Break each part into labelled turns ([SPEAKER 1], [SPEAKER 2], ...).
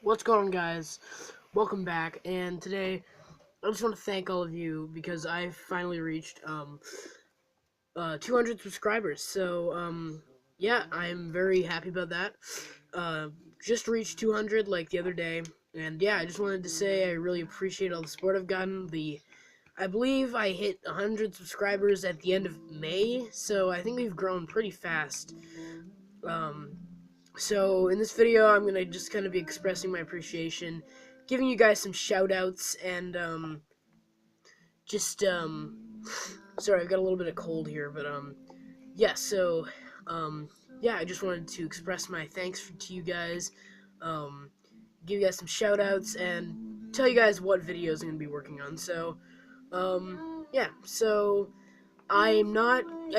[SPEAKER 1] What's going on, guys? Welcome back, and today I just want to thank all of you because I finally reached 200 subscribers. Yeah, I'm very happy about that. Uh, just reached 200 like the other day, and yeah, I just wanted to say I really appreciate all the support I've gotten. I believe I hit 100 subscribers at the end of May, so I think we've grown pretty fast. Um, So in this video, I'm gonna just kind of be expressing my appreciation, giving you guys some shout outs, and just sorry, I've got a little bit of cold here, but yeah. Um, yeah, I just wanted to express my thanks to you guys, um, give you guys some shout outs, and tell you guys what videos I'm gonna be working on. Yeah. I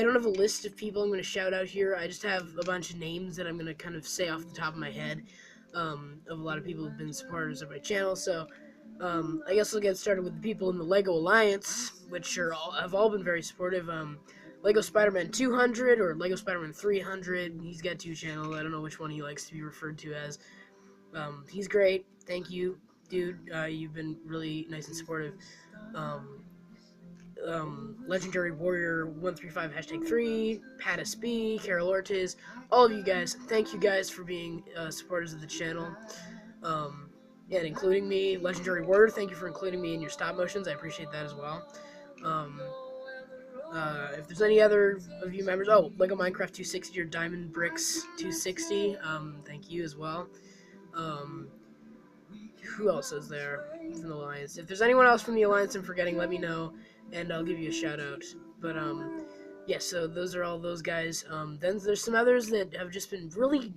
[SPEAKER 1] don't have a list of people I'm going to shout out here. I just have a bunch of names that I'm going to kind of say off the top of my head, of a lot of people who've been supporters of my channel. I guess I'll get started with the people in the LEGO Alliance, which have all been very supportive. Lego Spider-Man 200 or Lego Spider-Man 300. He's got two channels. I don't know which one he likes to be referred to as. He's great. Thank you, dude. You've been really nice and supportive. Um, Legendary Warrior 135 #3, Pattis B, Carol Ortiz, all of you guys. Thank you guys for being supporters of the channel, um, and including me. Legendary Warrior, thank you for including me in your stop motions. I appreciate that as well. Um, if there's any other of you members, Lego Minecraft 260 or Diamond Bricks 260, thank you as well. Um, who else is there from the Alliance? If there's anyone else from the Alliance I'm forgetting, let me know, and I'll give you a shout out. Yeah, so those are all those guys. Then there's some others that have just been really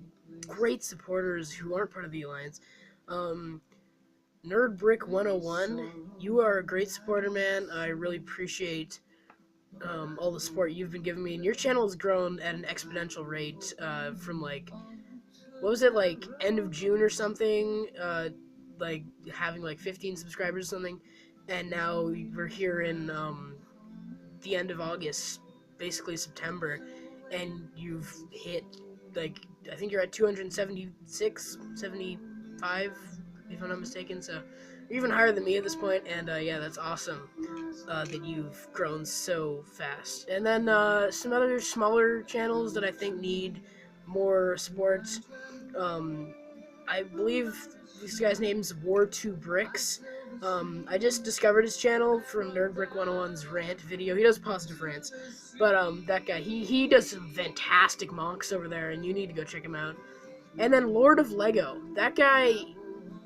[SPEAKER 1] great supporters who aren't part of the Alliance. Um, Nerd Brick 101, you are a great supporter, man. I really appreciate all the support you've been giving me, and your channel has grown at an exponential rate from what was it, like end of June or something, like having like 15 subscribers or something, and now we're here in the end of August, basically September, and you've hit, like, I think you're at 276, 75, if I'm not mistaken. So you're even higher than me at this point, and yeah, that's awesome that you've grown so fast. And then some other smaller channels that I think need more support. Um, I believe this guy's name's War2Bricks. I just discovered his channel from Nerdbrick 101's rant video. He does positive rants, but that guy, he does some fantastic monks over there, and you need to go check him out. And then Lord of Lego, that guy,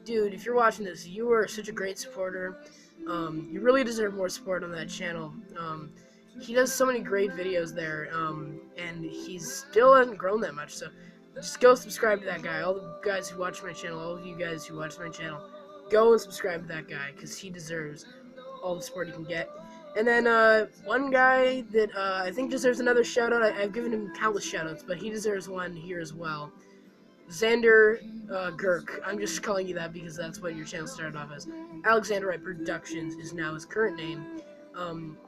[SPEAKER 1] dude, if you're watching this, you are such a great supporter. You really deserve more support on that channel. He does so many great videos there, and he's still hasn't grown that much. So just go subscribe to that guy. All the guys who watch my channel, all of you guys who watch my channel, go and subscribe to that guy because he deserves all the support he can get. And then one guy that I think deserves another shout out. I've given him countless shout outs, but he deserves one here as well. Xander Girk. I'm just calling you that because that's what your channel started off as. Alexanderite Productions is now his current name.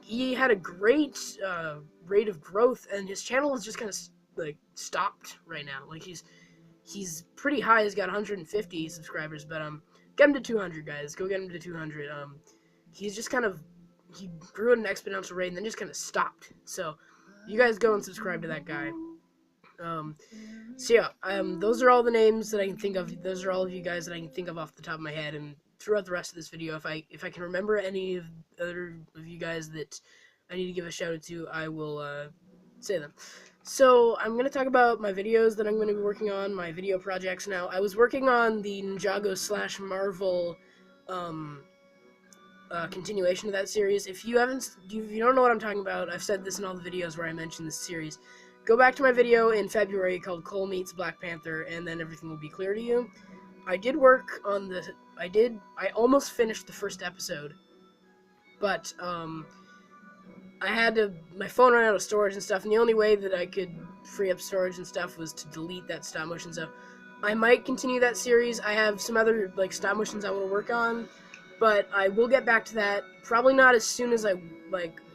[SPEAKER 1] He had a great rate of growth, and his channel is just kind of like stopped right now. Like he's pretty high. He's got 150 subscribers, but get him to 200, guys. Go get him to 200. He's just kind of he grew at an exponential rate and then just kind of stopped. So you guys go and subscribe to that guy. Um, those are all the names that I can think of. Those are all of you guys that I can think of off the top of my head. And throughout the rest of this video, if I can remember any of other of you guys that I need to give a shout out to, I will say them. So I'm gonna talk about my videos that I'm gonna be working on, my video projects now. I was working on the Ninjago / Marvel um, continuation of that series. If you don't know what I'm talking about, I've said this in all the videos where I mention this series. Go back to my video in February called Cole Meets Black Panther, and then everything will be clear to you. I did work on the. I almost finished the first episode, but I had to. My phone ran out of storage and stuff, and the only way that I could free up storage and stuff was to delete that stop motion. So I might continue that series. I have some other like stop motions I want to work on, but I will get back to that. Probably not as soon as I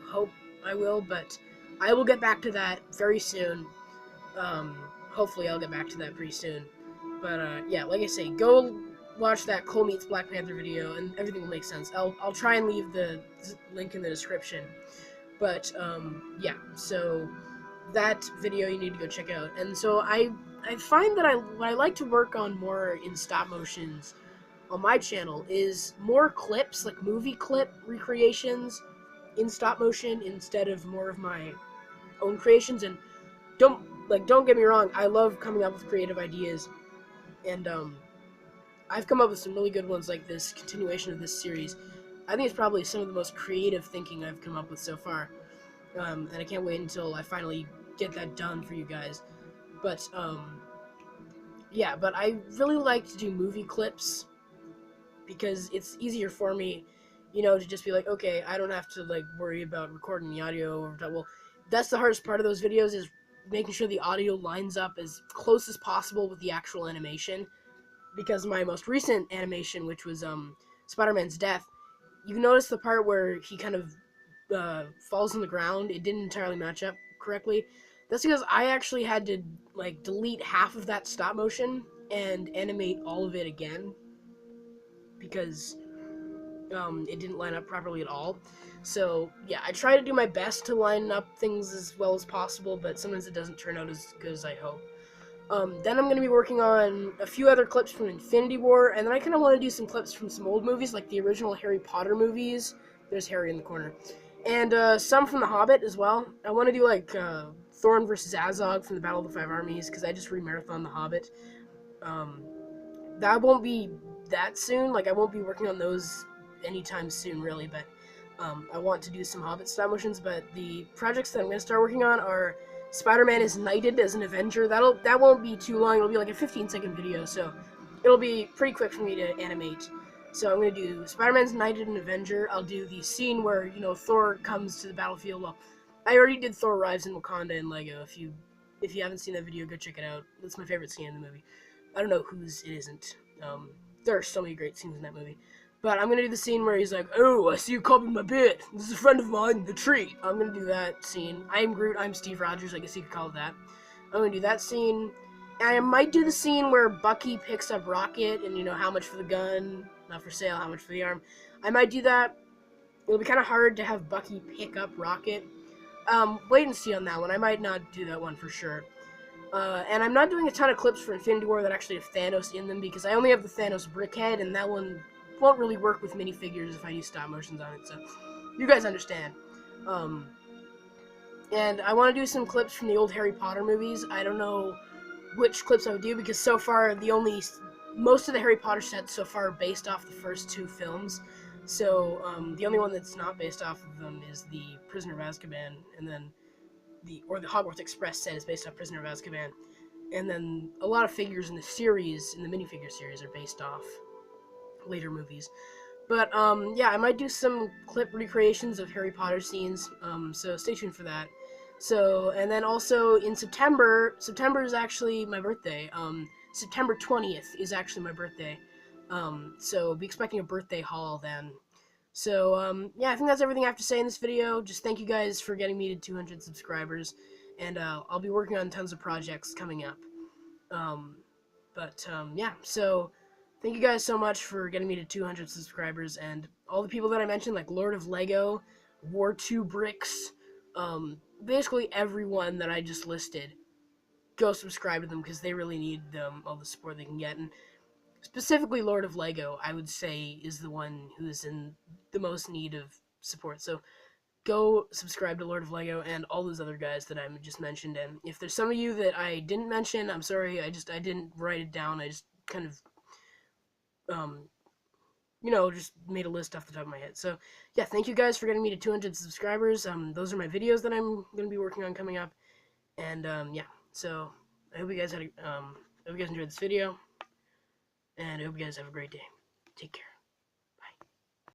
[SPEAKER 1] hope I will, but I will get back to that very soon. Hopefully I'll get back to that pretty soon. But yeah, like I say, go watch that Cole Meets Black Panther video, and everything will make sense. I'll try and leave the link in the description. But yeah, so that video you need to go check out. And so I find that what I like to work on more in stop motions on my channel is more clips, like movie clip recreations in stop motion instead of more of my own creations. And don't get me wrong, I love coming up with creative ideas, and I've come up with some really good ones, like this continuation of this series. I think it's probably some of the most creative thinking I've come up with so far, and I can't wait until I finally get that done for you guys. But yeah, but I really like to do movie clips because it's easier for me, to just be like, okay, I don't have to like worry about recording the audio. Well, that's the hardest part of those videos, is making sure the audio lines up as close as possible with the actual animation. Because my most recent animation, which was Spider-Man's death, you notice the part where he kind of falls on the ground. It didn't entirely match up correctly. That's because I actually had to like delete half of that stop motion and animate all of it again, because it didn't line up properly at all. So yeah, I try to do my best to line up things as well as possible, but sometimes it doesn't turn out as good as I hope. Then I'm going to be working on a few other clips from Infinity War, and then I kind of want to do some clips from some old movies, like the original Harry Potter movies. There's Harry in the corner. And some from The Hobbit as well. I want to do like Thorin versus Azog from the Battle of the Five Armies, because I just re-marathoned The Hobbit. That won't be that soon. Like, I won't be working on those anytime soon, really, but I want to do some Hobbit stop motions. But the projects that I'm going to start working on are Spider-Man is knighted as an Avenger. That won't be too long. It'll be like a 15-second video, so it'll be pretty quick for me to animate. So I'm going to do Spider-Man's knighted an Avenger. I'll do the scene where, Thor comes to the battlefield. Well, I already did Thor arrives in Wakanda in Lego. If you haven't seen that video, go check it out. That's my favorite scene in the movie. I don't know whose it isn't. There are so many great scenes in that movie. But I'm going to do the scene where he's like, oh, I see you copied my bit. This is a friend of mine, the tree. I'm going to do that scene. I am Groot, I'm Steve Rogers, I guess you could call it that. I'm going to do that scene. And I might do the scene where Bucky picks up Rocket and, how much for the gun, not for sale, how much for the arm. I might do that. It'll be kind of hard to have Bucky pick up Rocket. Wait and see on that one. I might not do that one for sure. And I'm not doing a ton of clips for Infinity War that actually have Thanos in them, because I only have the Thanos brickhead, and that one won't really work with minifigures if I use stop motions on it, so you guys understand. And I want to do some clips from the old Harry Potter movies. I don't know which clips I would do, because so far most of the Harry Potter sets so far are based off the first two films. So the only one that's not based off of them is the Prisoner of Azkaban, and then the Hogwarts Express set is based off Prisoner of Azkaban. And then a lot of figures in the minifigure series, are based off later movies. But yeah, I might do some clip recreations of Harry Potter scenes, so stay tuned for that. So, and then also in September is actually my birthday. September 20th is actually my birthday. So be expecting a birthday haul then. So, yeah, I think that's everything I have to say in this video. Just thank you guys for getting me to 200 subscribers, and I'll be working on tons of projects coming up. Yeah, so thank you guys so much for getting me to 200 subscribers, and all the people that I mentioned, like Lord of Lego, War 2 Bricks, basically everyone that I just listed, go subscribe to them, because they really need all the support they can get. And specifically Lord of Lego, I would say, is the one who is in the most need of support. So go subscribe to Lord of Lego and all those other guys that I just mentioned. And if there's some of you that I didn't mention, I'm sorry, I didn't write it down. I just kind of just made a list off the top of my head. So yeah, thank you guys for getting me to 200 subscribers. Those are my videos that I'm going to be working on coming up. And yeah, so I hope you guys enjoyed this video, and I hope you guys have a great day. Take care.